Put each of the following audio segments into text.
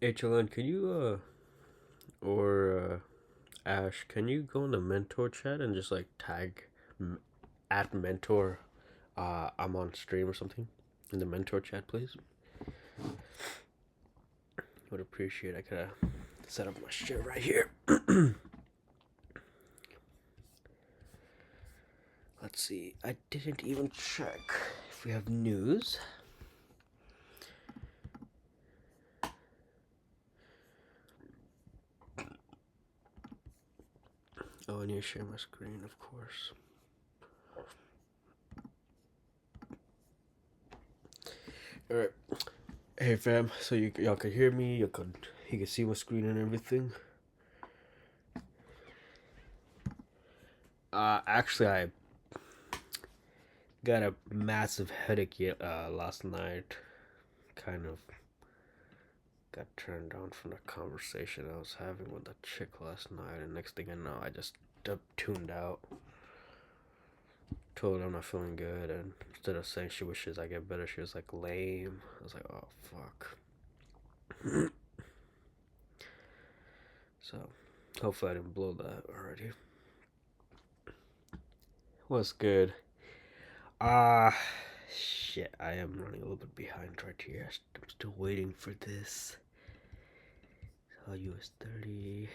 HLN, can you or Ash, can you go in the mentor chat and just like tag at mentor I'm on stream or something in the mentor chat, please? Would appreciate. I could set up my shit right here. Let's see. I didn't even check if we have news. Oh, I need to share my screen, of course. All right. Hey fam, so y'all can hear me. You can see my screen and everything. Actually, I got a massive headache last night. Kind of got turned on from the conversation I was having with the chick last night, and next thing I know, I just tuned out. Told her I'm not feeling good, and instead of saying she wishes I get better, she was like lame. I was like, oh fuck. So, hopefully I didn't blow that already. What's good? Shit, I am running a little bit behind right here. I'm still waiting for this. So, US30.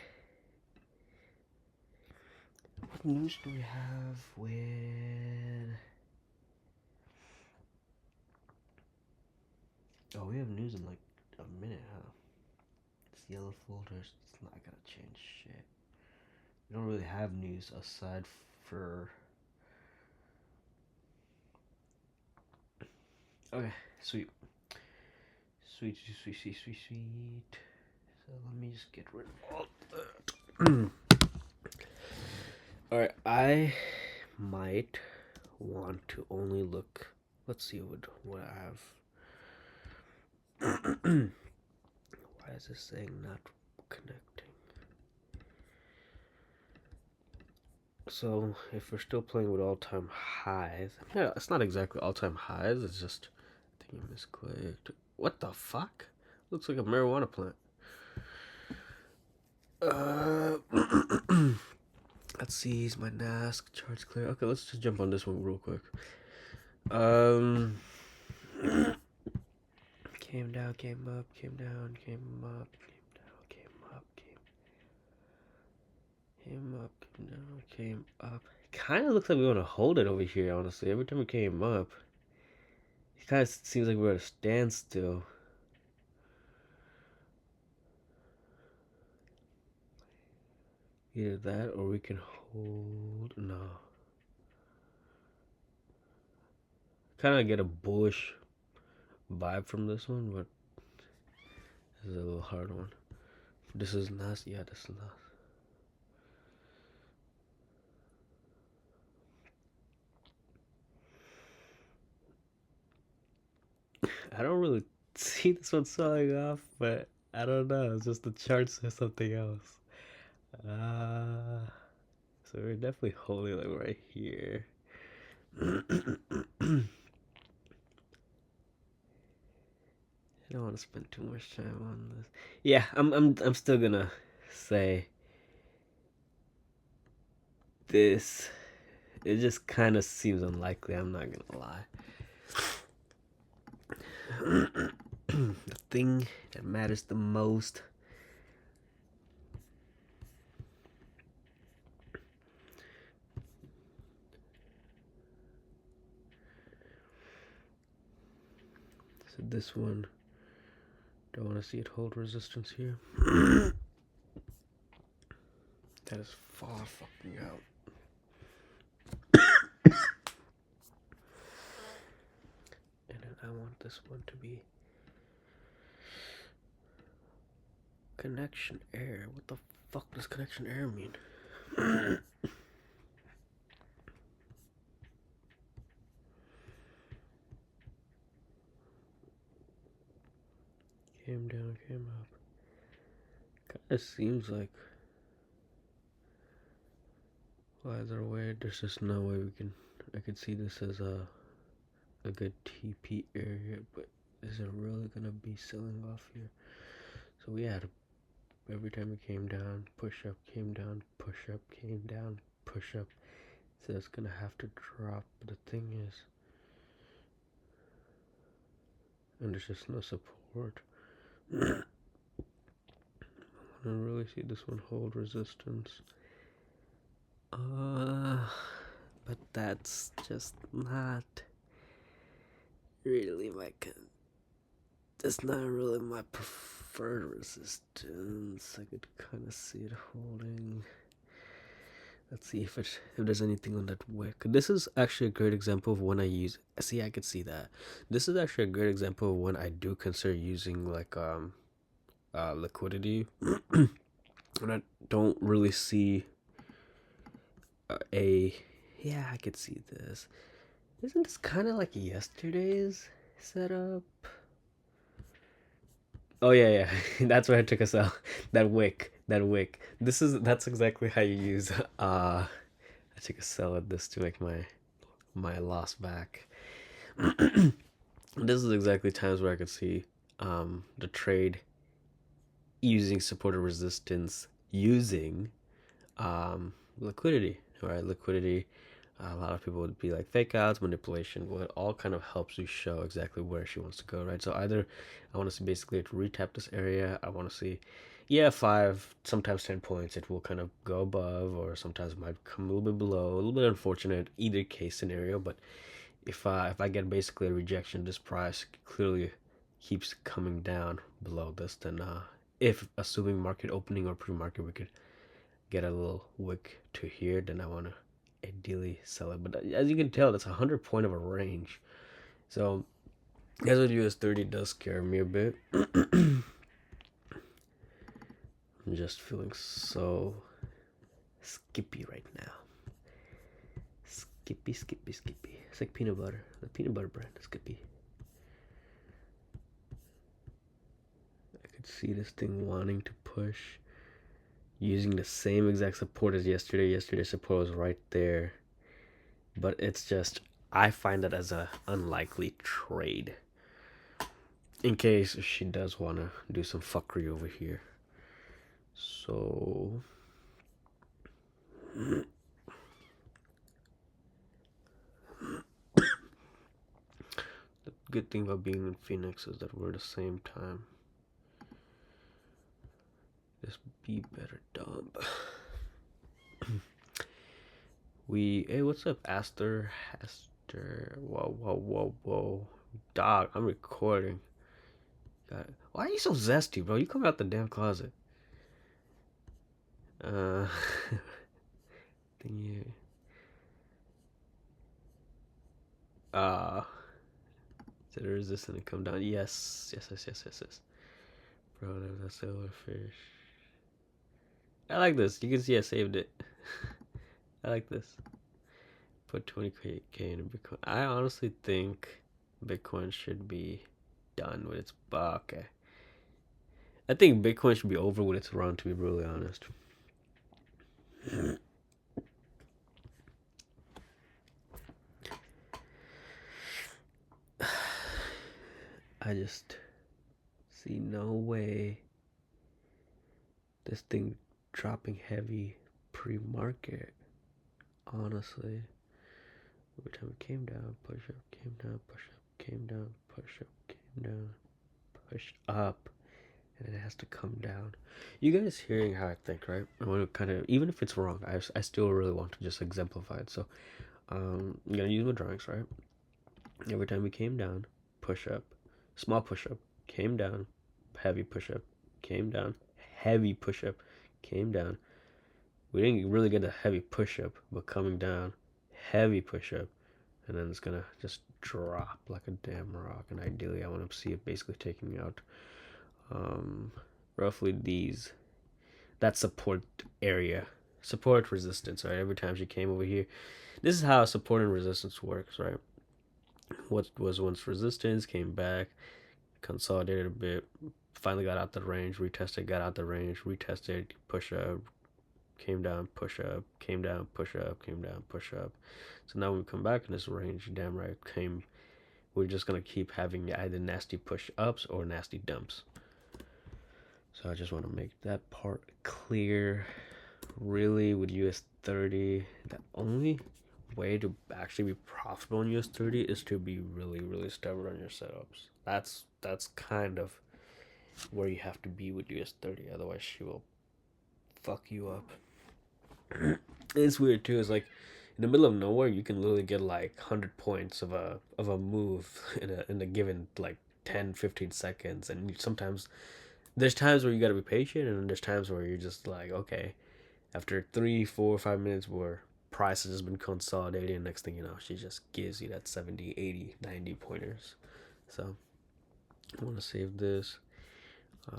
What news do we have with... Oh, we have news in like a minute, huh? It's yellow folders. It's not gonna change shit. We don't really have news aside for... Okay, sweet. Sweet. So let me just get rid of all that. Alright, I might want to only look... Let's see what I have. Why is this saying not connecting? So, if we're still playing with all-time highs... Yeah, it's not exactly all-time highs, it's just... I think you misclicked. What the fuck? Looks like a marijuana plant. Let's see, is my NAS charts clear? Okay, let's just jump on this one real quick. Came down, came up, came down, came up, came down, came up, came up, came down, came up. Kind of looks like we want to hold it over here, honestly. Every time we came up, it kind of seems like we're at a standstill. Either that or we can hold. No. Kind of get a bullish vibe from this one, but this is a little hard one. This is not. Yeah, this is not. I don't really see this one selling off, but I don't know. It's just the chart says something else. So we're definitely holding like right here. I don't want to spend too much time on this. Yeah, I'm still gonna say this. It just kind of seems unlikely. I'm not gonna lie. The thing that matters the most. So this one, don't want to see it hold resistance here. That is far fucking out. And then I want this one to be connection error. What the fuck does connection error mean? Came down, came up. Kinda seems like... Why is there a way? There's just no way we can... I could see this as a good TP area, but is it really gonna be selling off here? So we had every time it came down, push up, came down, push up, came down, push up. So it's gonna have to drop. But the thing is, and there's just no support. I don't really see this one hold resistance. But that's just not really that's not really my preferred resistance. I could kind of see it holding. Let's see if there's anything on that wick. This is actually a great example of when I use. See, I could see that. This is actually a great example of when I do consider using like liquidity, and I don't really see a. Yeah, I could see this. Isn't this kind of like yesterday's setup? Oh yeah. That's where I took us out. That wick. That's exactly how you use I took a sell at this to make my loss back. This is exactly times where I could see the trade using support or resistance using liquidity, right? Liquidity. A lot of people would be like fake outs, manipulation. Well, it all kind of helps you show exactly where she wants to go, right? So either I want to see basically to retap this area. I want to see, yeah, 5, sometimes 10 points. It will kind of go above, or sometimes it might come a little bit below. A little bit unfortunate, either case scenario. But if I get basically a rejection, this price clearly keeps coming down below this, then if assuming market opening or pre-market, we could get a little wick to here, then I want to ideally sell it. But as you can tell, that's 100 point of a range. So that's what US30 does scare me a bit. I'm just feeling so skippy right now. Skippy. It's like peanut butter. The peanut butter brand, Skippy. I could see this thing wanting to push, using the same exact support as yesterday. Yesterday's support was right there. But it's just, I find that as a unlikely trade. In case she does want to do some fuckery over here. So the good thing about being in Phoenix is that we're at the same time. Just be better, dumb. Hey, what's up, Aster? Whoa. Dog, I'm recording. God, why are you so zesty, bro? You come out the damn closet. Then you. So the resistance to come down. Yes. Bro, that's a silverfish. I like this. You can see I saved it. I like this. Put 20k into Bitcoin. I honestly think Bitcoin should be done with its buck. I think Bitcoin should be over with its run, to be brutally honest. I just see no way this thing dropping heavy pre-market, honestly. Every time it came down, push up, came down, push up, came down, push up, came down, push up, and then it has to come down. You guys hearing how I think, right? I want to kind of, even if it's wrong, I still really want to just exemplify it. So I'm gonna use my drawings, right? Every time we came down, push up, small push up, came down, heavy push up, came down, heavy push up, came down. We didn't really get a heavy push up, but coming down, heavy push up, and then it's gonna just drop like a damn rock. And ideally, I want to see it basically taking out roughly that support area, support resistance, right? Every time she came over here, this is how support and resistance works, right? What was once resistance came back, consolidated a bit, finally got out the range, retested, got out the range, retested, push up, came down, push up, came down, push up, came down, push up. So now we come back in this range, damn right, we're just gonna keep having either nasty push ups or nasty dumps. So I just want to make that part clear. Really, with US30, the only way to actually be profitable in US30 is to be really, really stubborn on your setups. That's kind of where you have to be with US30. Otherwise, she will fuck you up. It's weird too. It's like in the middle of nowhere, you can literally get like 100 points of a move in a given like 10, 15 seconds, and sometimes there's times where you gotta be patient, and then there's times where you're just like, okay, after 3, 4, 5 minutes where price has just been consolidating, and next thing you know, she just gives you that 70, 80, 90 pointers. So I want to save this. I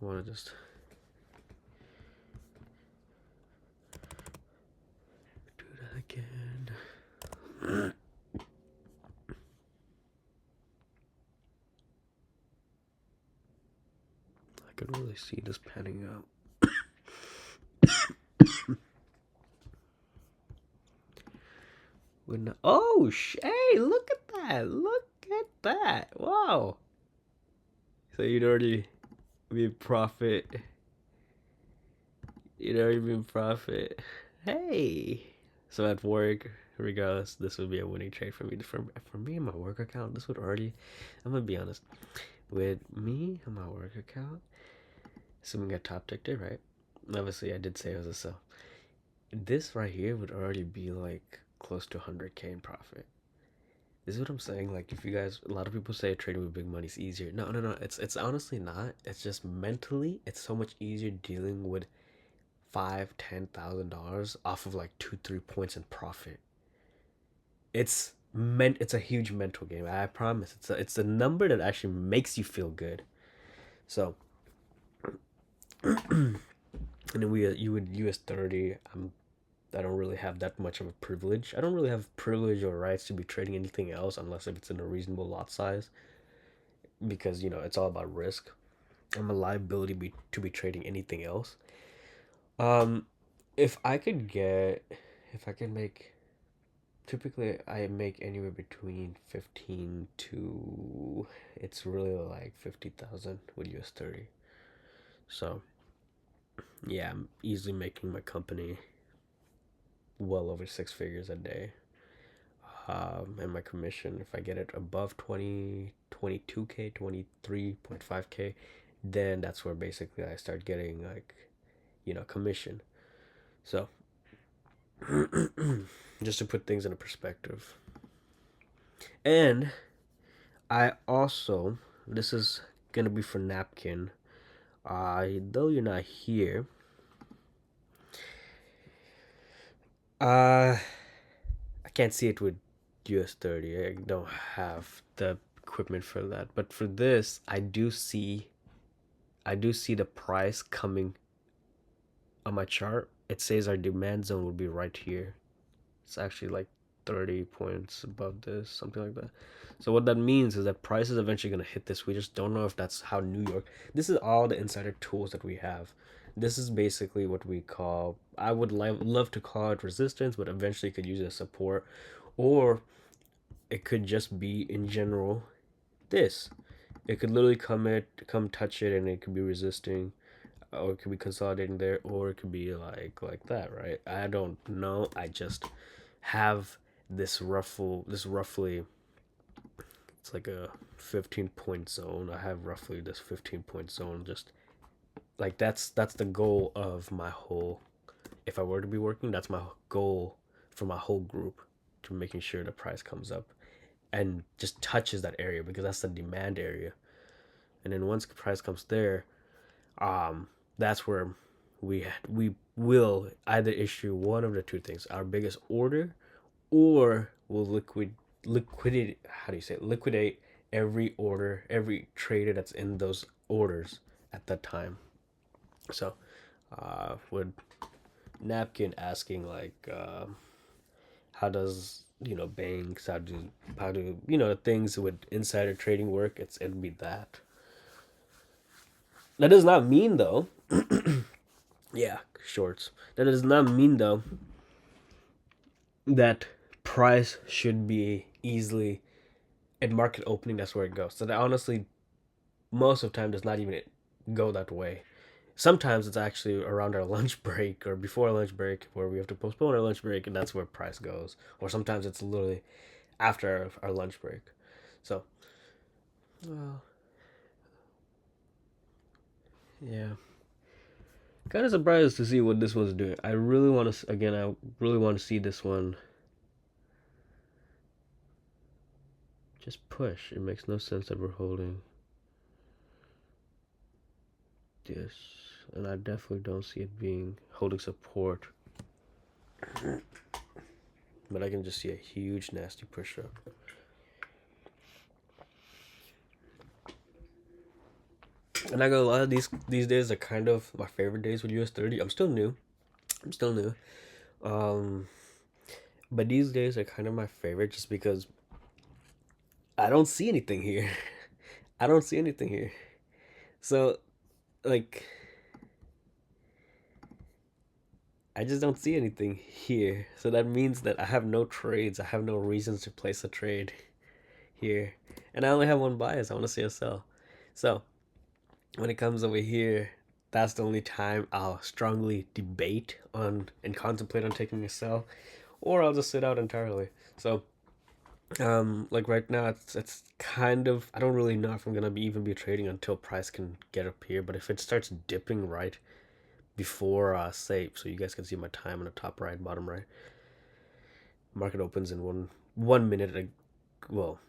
want to just do that again. I could really see this panning out. Oh, hey, look at that. Look at that. Wow. So you'd already be profit. You'd already been profit. Hey. So at work, regardless, this would be a winning trade for me. For me and my work account, this would already, I'm going to be honest. With me and my work account, assuming I top ticked it, right? Obviously, I did say it was a sell. This right here would already be like close to 100K in profit. This is what I'm saying. Like, if you guys, a lot of people say trading with big money is easier. No, no, no. It's honestly not. It's just mentally, it's so much easier dealing with $5,000-$10,000 off of like 2-3 points in profit. It's a huge mental game. I promise. It's a number that actually makes you feel good. So, and then you would US30. I don't really have that much of a privilege. I don't really have privilege or rights to be trading anything else unless if it's in a reasonable lot size, because it's all about risk. I'm a liability to be trading anything else. Um, if I could get, if I can make, typically I make anywhere between 15 to, it's really like 50,000 with US30. So yeah, I'm easily making my company well over 6 figures a day. And my commission, if I get it above 22K, 23.5K, then that's where basically I start getting like, commission. So just to put things in a perspective. And I also, this is gonna be for Napkin. Though you're not here, I can't see it with US30. I don't have the equipment for that. But for this, I do see the price coming on my chart. It says our demand zone would be right here. It's actually like 30 points above this, something like that. So what that means is that price is eventually going to hit this. We just don't know if that's how New York. This is all the insider tools that we have. This is basically what we call, I would love to call it resistance, but eventually could use it as support, or it could just be in general this. It could literally come touch it, and it could be resisting, or it could be consolidating there, or it could be like that, right? I don't know. I just have this roughly, it's like a 15-point zone. I have roughly this 15-point zone. Just like that's the goal of my whole, if I were to be working, that's my goal for my whole group, to making sure the price comes up and just touches that area, because that's the demand area. And then once the price comes there, that's where we will either issue one of the two things: our biggest order, or we'll liquidate, how do you say it? Liquidate every order, every trader that's in those orders at that time. So with Napkin asking like, how does banks, how do things with insider trading work, it'd be that. That does not mean though, yeah, shorts. That does not mean though that price should be easily at market opening. That's where it goes. So that honestly, most of the time, does not even go that way. Sometimes it's actually around our lunch break or before our lunch break where we have to postpone our lunch break, and that's where price goes. Or sometimes it's literally after our lunch break. So, well, yeah. Kind of surprised to see what this one's doing. I really want to, again, I really want to see this one just push. It makes no sense that we're holding this. And I definitely don't see it being holding support. But I can just see a huge nasty push up. And I go, a lot of these days are kind of my favorite days with US30. I'm still new. Um, but these days are kind of my favorite just because I don't see anything here. I don't see anything here. So, like, I just don't see anything here. So that means that I have no trades. I have no reasons to place a trade here. And I only have one bias. I want to see a sell. So, when it comes over here, that's the only time I'll strongly debate on and contemplate on taking a sell, or I'll just sit out entirely. So, like right now, it's kind of, I don't really know if I'm gonna even be trading until price can get up here. But if it starts dipping right before say, so you guys can see my time on the top right, bottom right. Market opens in one minute. Well,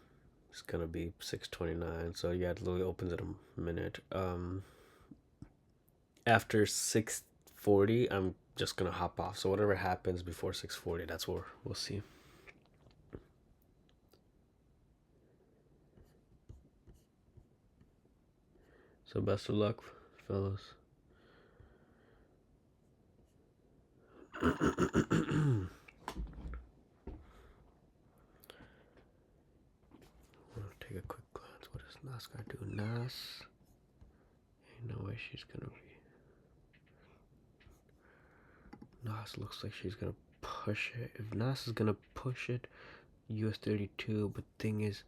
it's gonna be 6:29. So yeah, it literally opens in a minute. After 6:40, I'm just gonna hop off. So whatever happens before 6:40, that's where we'll see. So best of luck, fellas. Take a quick glance. What does NAS gonna do? NAS. Ain't no way she's gonna be. NAS looks like she's gonna push it. If NAS is gonna push it, US32. But thing is,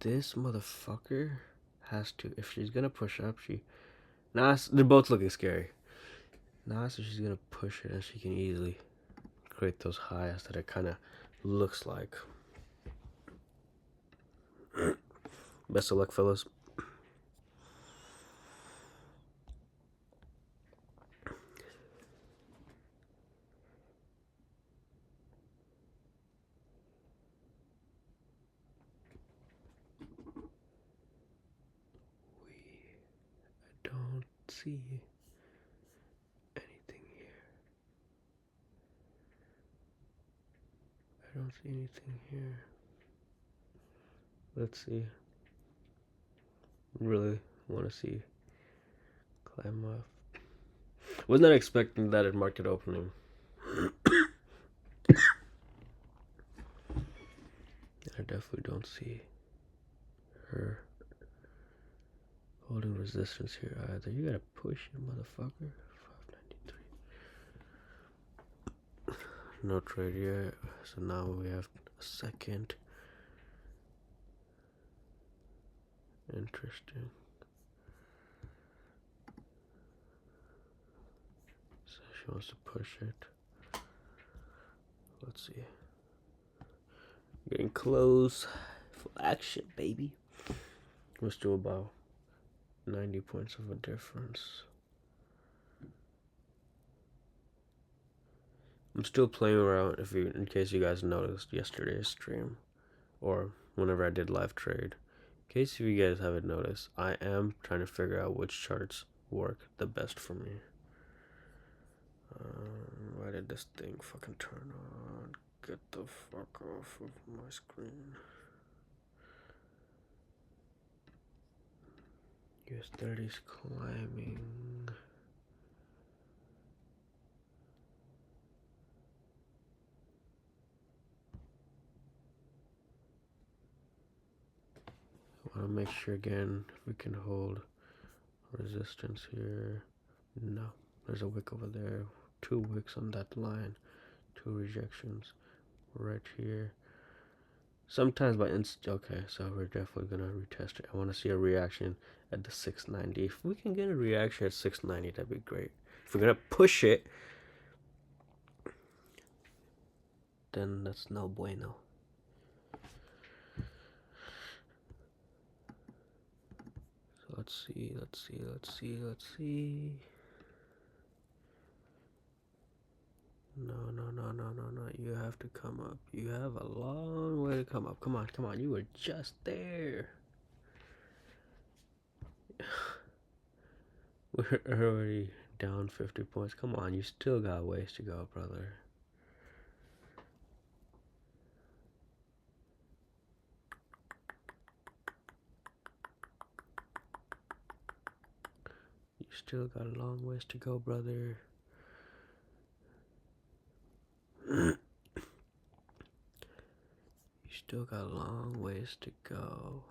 this motherfucker has to. If she's gonna push up, NAS. They're both looking scary. NAS, if she's gonna push it, and she can easily create those highs that it kind of looks like. Best of luck, fellas. I don't see anything here. I don't see anything here. Let's see. Really want to see climb off. Was not expecting that at market opening. I definitely don't see her holding resistance here either. You gotta push it, motherfucker. 593. No trade yet. So now we have a second. Interesting. So she wants to push it. Let's see. Getting close. Full action, baby. We're still about 90 points of a difference. I'm still playing around in case you guys noticed yesterday's stream or whenever I did live trade. In case if you guys haven't noticed, I am trying to figure out which charts work the best for me. Why did this thing fucking turn on? Get the fuck off of my screen. US30's climbing. I want to make sure again if we can hold resistance here. No, there's a wick over there. 2 wicks on that line. 2 rejections right here. Sometimes by okay, so we're definitely gonna retest it. I want to see a reaction at the 690. If we can get a reaction at 690, that'd be great. If we're gonna push it, then that's no bueno. So let's see. No. You have to come up. You have a long way to come up. Come on. You were just there. We're already down 50 points. Come on, you still got ways to go, brother. You still got a long ways to go, brother. You still got a long ways to go.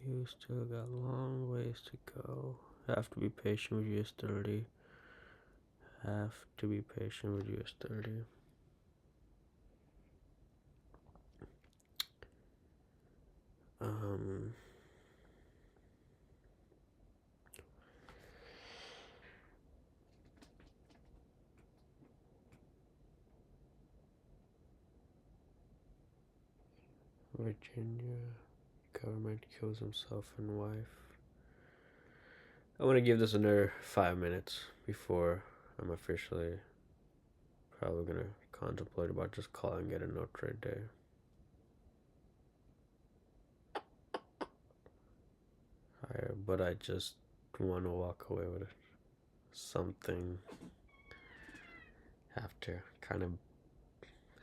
You still got a long ways to go. Have to be patient with US30. Have to be patient with US30. Virginia government kills himself and wife. I want to give this another 5 minutes before I'm officially probably gonna contemplate about just calling it a no trade day. But I just want to walk away with something. Have to kind of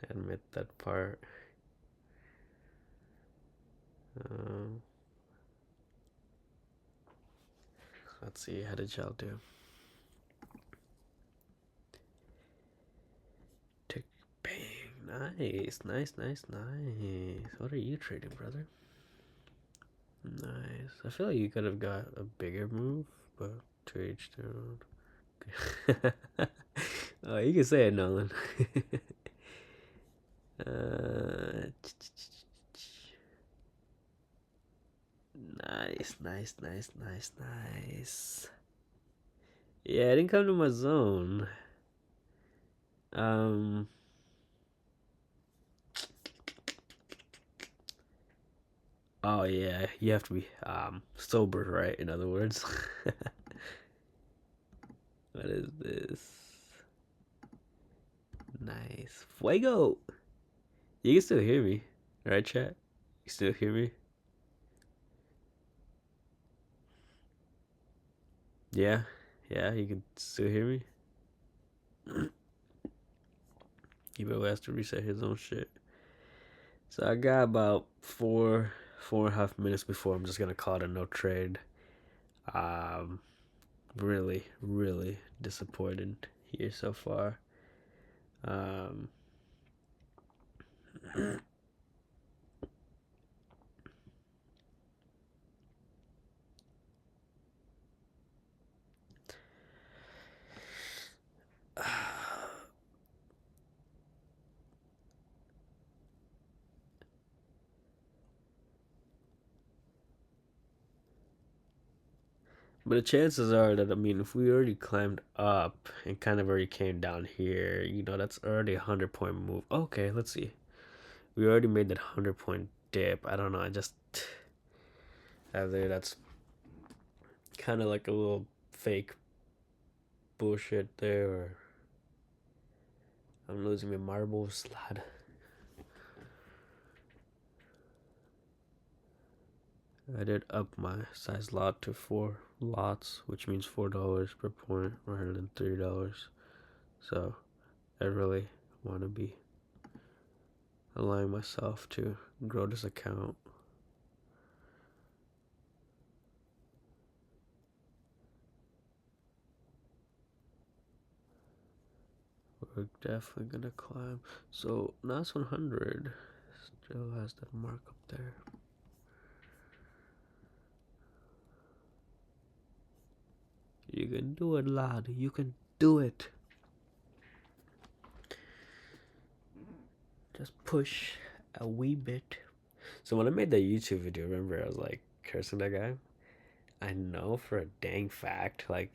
admit that part. Let's see, how did y'all do? Tick, bang, nice. What are you trading, brother? Nice. I feel like you could have got a bigger move, but to each their own. Oh, you can say it, Nolan. uh, nice. Yeah, it didn't come to my zone. Oh yeah, you have to be sober, right? In other words. What is this? Nice. Fuego! You can still hear me, right, chat? You still hear me? Yeah, you can still hear me. He probably has to reset his own shit. So I got about four and a half minutes before I'm just gonna call it a no trade. Really disappointed here so far. But the chances are that, I mean, if we already climbed up and kind of already came down here, that's already a 100-point move. Okay, let's see. We already made that 100-point dip. I don't know. I think that's kind of like a little fake bullshit there. Or I'm losing my marbles, lad. I did up my size lot to 4 lots, which means $4 per point rather than $3. So I really want to be allowing myself to grow this account. We're definitely gonna climb. So NAS100 still has that mark up there. You can do it, lad. You can do it. Just push a wee bit. So when I made that YouTube video, remember I was like cursing that guy? I know for a dang fact, like,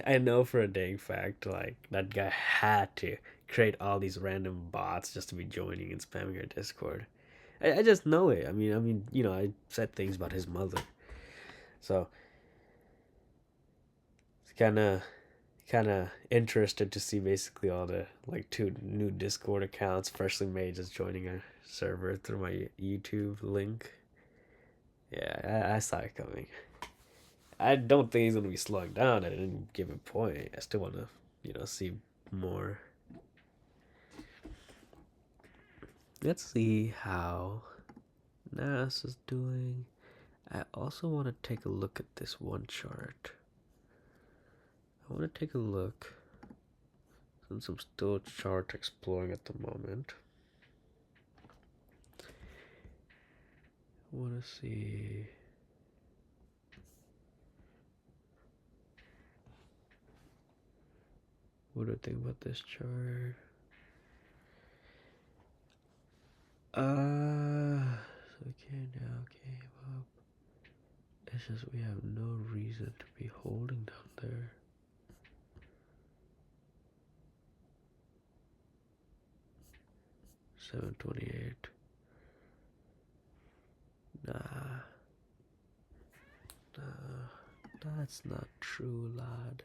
I know for a dang fact, like, that guy had to create all these random bots just to be joining and spamming our Discord. I just know it. I said things about his mother. So, it's kind of interested to see basically all the, like, 2 new Discord accounts freshly made just joining our server through my YouTube link. Yeah, I saw it coming. I don't think he's gonna be slowing down at any given point. I still wanna, see more. Let's see how NAS is doing. I also want to take a look at this one chart. I want to take a look since I'm still chart exploring at the moment. I want to see. What do I think about this chart? So now came up. It's just we have no reason to be holding down there. $7.28. Nah, that's not true, lad.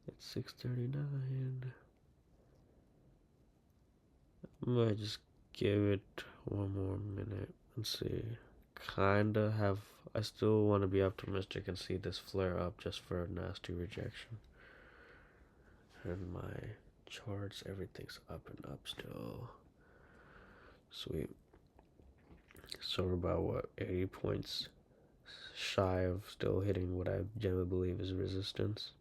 It's 6:39. I might just give it one more minute and see. I still want to be optimistic and see this flare up just for a nasty rejection. And my charts, everything's up and up still. Sweet. So we're about 80 points shy of still hitting what I generally believe is resistance.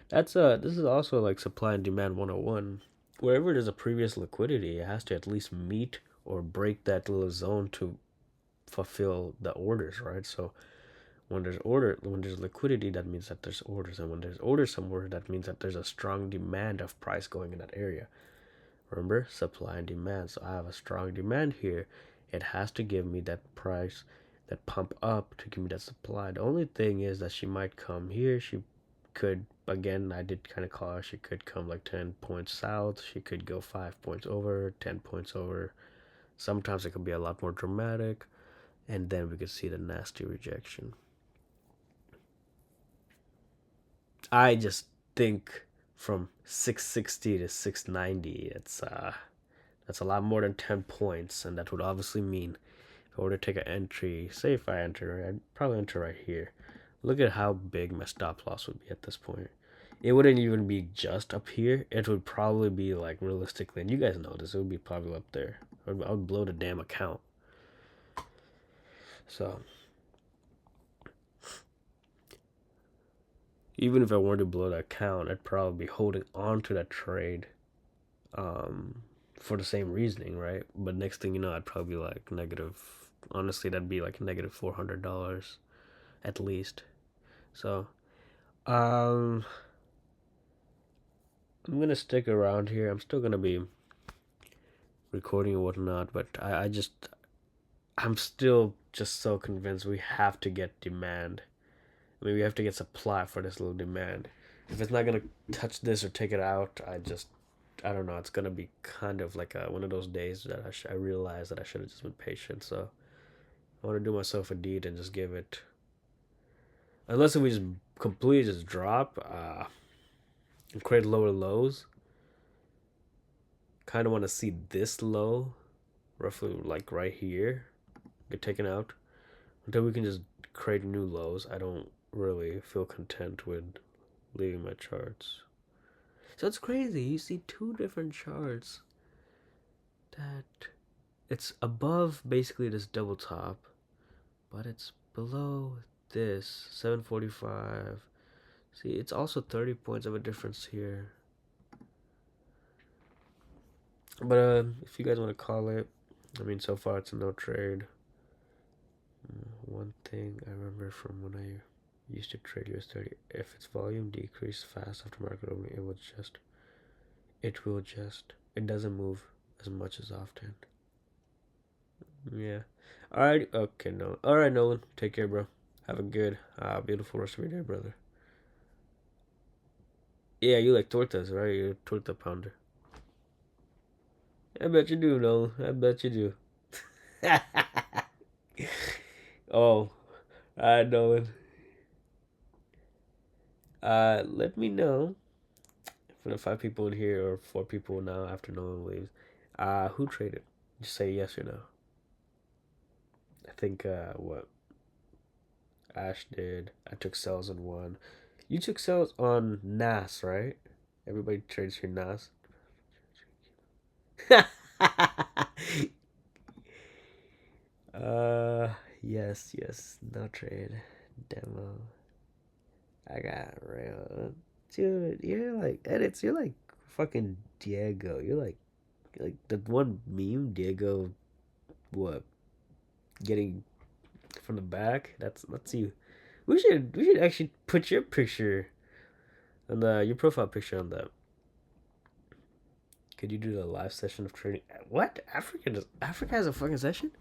This is also like supply and demand 101. Wherever there's a previous liquidity, it has to at least meet or break that little zone to fulfill the orders, right? So when there's liquidity, that means that there's orders, and when there's orders somewhere, that means that there's a strong demand of price going in that area. Remember, supply and demand. So I have a strong demand here. It has to give me that price, that pump up to give me that supply. The only thing is that she might come here. She could, again, I did kind of call her. She could come like 10 points south. She could go 5 points over, 10 points over. Sometimes it could be a lot more dramatic. And then we could see the nasty rejection. I just think from 660 to 690, that's a lot more than 10 points, and that would obviously mean if I were to take an entry, say if I enter, I'd probably enter right here. Look at how big my stop loss would be at this point. It wouldn't even be just up here. It would probably be like realistically, and you guys know this, it would be probably up there. I would blow the damn account. So even if I were to blow that account, I'd probably be holding on to that trade for the same reasoning, right? But next thing you know, I'd probably be like negative. Honestly, that'd be like negative $400 at least. So, I'm gonna stick around here. I'm still gonna be recording and whatnot, but I'm still just so convinced we have to get demand. I mean, we have to get supply for this little demand. If it's not gonna touch this or take it out, I don't know. It's gonna be kind of like one of those days that I realized that I should have just been patient. So I want to do myself a deed and just give it. Unless if we just completely just drop and create lower lows. Kind of want to see this low, roughly like right here, get taken out until we can just create new lows. I don't really feel content with leaving my charts. So it's crazy. You see 2 different charts that it's above basically this double top, but it's below this 745. See, it's also 30 points of a difference here. But if you guys want to call it, I mean, so far it's a no trade. One thing I remember from when I used to trade US30, if its volume decreased fast after market opening, it doesn't move as much as often. Yeah. Alright, okay, no. Alright, Nolan, take care, bro. Have a good, beautiful rest of your day, brother. Yeah, you like tortas, right? You're a torta pounder. I bet you do, Nolan. I bet you do. Oh, alright, Nolan. Let me know for the 5 people in here or 4 people now after Nolan leaves. Who traded? Just say yes or no. I think what Ash did. I took sells on one. You took sells on NAS, right? Everybody trades your NAS. uh, yes, no trade demo. I got real, dude. You're like edits. You're like fucking Diego. You're like the one meme Diego. What getting from the back? That's you. We should actually put your picture on the your profile picture on that. Could you do the live session of trading? What Africa has a fucking session?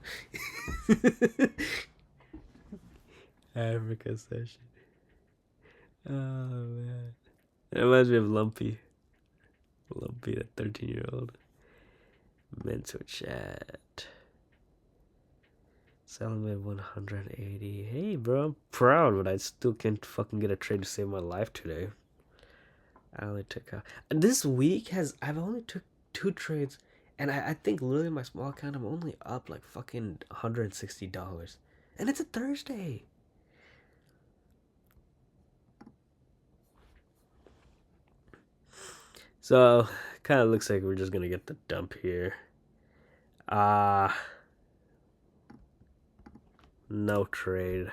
Africa session. Oh man, it reminds me of Lumpy, that 13-year-old. Mental chat. Settlement 180. Hey, bro, I'm proud, but I still can't fucking get a trade to save my life today. I only took out. This week I've only took 2 trades, and I think literally my small account I'm only up like fucking $160, and it's a Thursday. So kind of looks like we're just gonna get the dump here. No trade.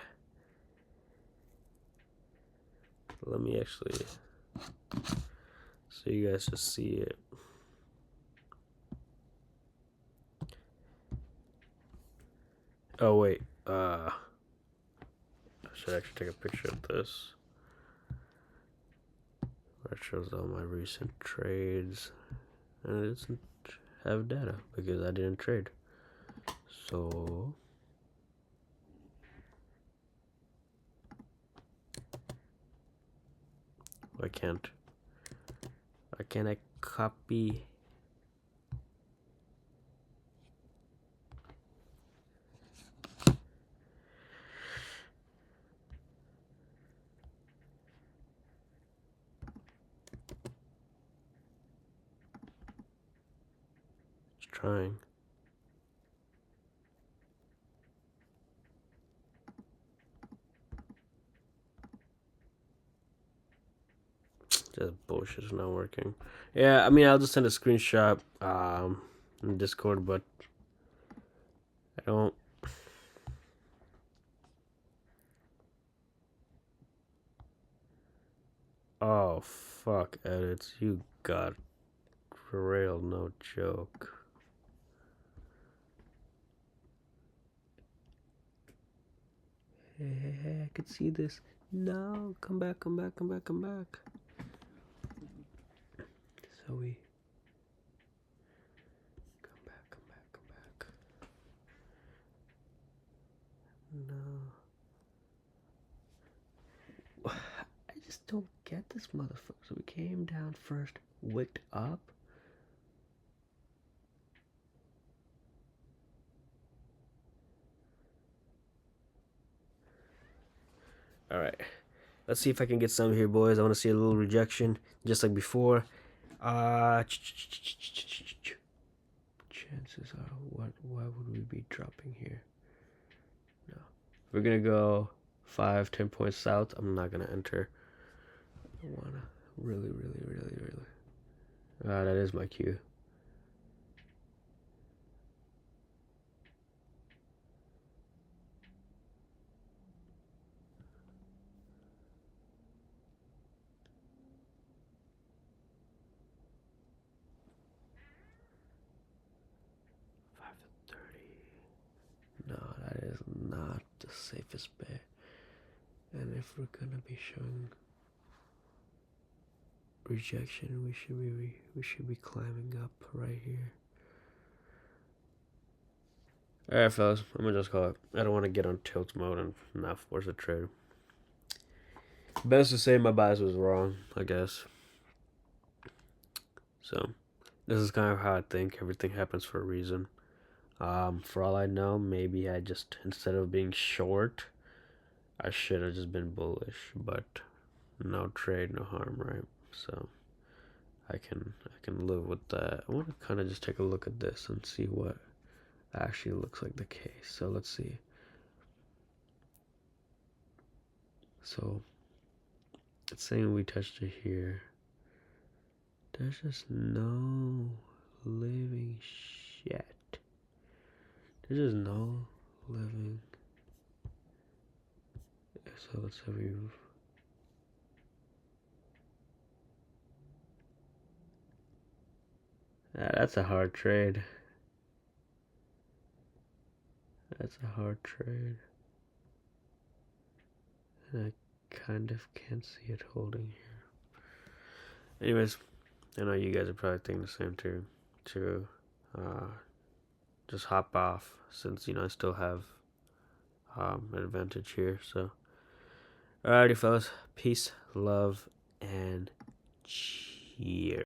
Let me actually so you guys just see it. Oh wait, I should actually take a picture of this. That shows all my recent trades, and it doesn't have data because I didn't trade. So why can't I copy? It's trying. Just bullshit is not working. Yeah, I mean I'll just send a screenshot in Discord, but I don't. Oh fuck, edits. You got railed, no joke. Hey, I could see this. No, come back. So we come back. No. I just don't get this motherfucker. So we came down first, wicked up. Alright. Let's see if I can get some here, boys. I want to see a little rejection, just like before. Chances are, why would we be dropping here? No. We're gonna go 5-10 points south. I'm not gonna enter. I wanna really. That is my cue. not the safest bet. And if we're gonna be showing rejection, we should be climbing up right here. Alright, fellas, I'm gonna just call it. I don't want to get on tilt mode and not force a trade. Best to say my bias was wrong, I guess. So, this is kind of how I think. Everything happens for a reason. For all I know, maybe I just, instead of being short, I should have just been bullish. But no trade, no harm, right? So I can live with that. I want to kind of just take a look at this and see what actually looks like the case. So let's see. So it's saying we touched it here. There's just no living shit. There's just no living. So let's say we. That's a hard trade. That's a hard trade. And I kind of can't see it holding here. Anyways, I know you guys are probably thinking the same too. To just hop off since I still have an advantage here. So, alrighty, fellas. Peace, love, and cheers.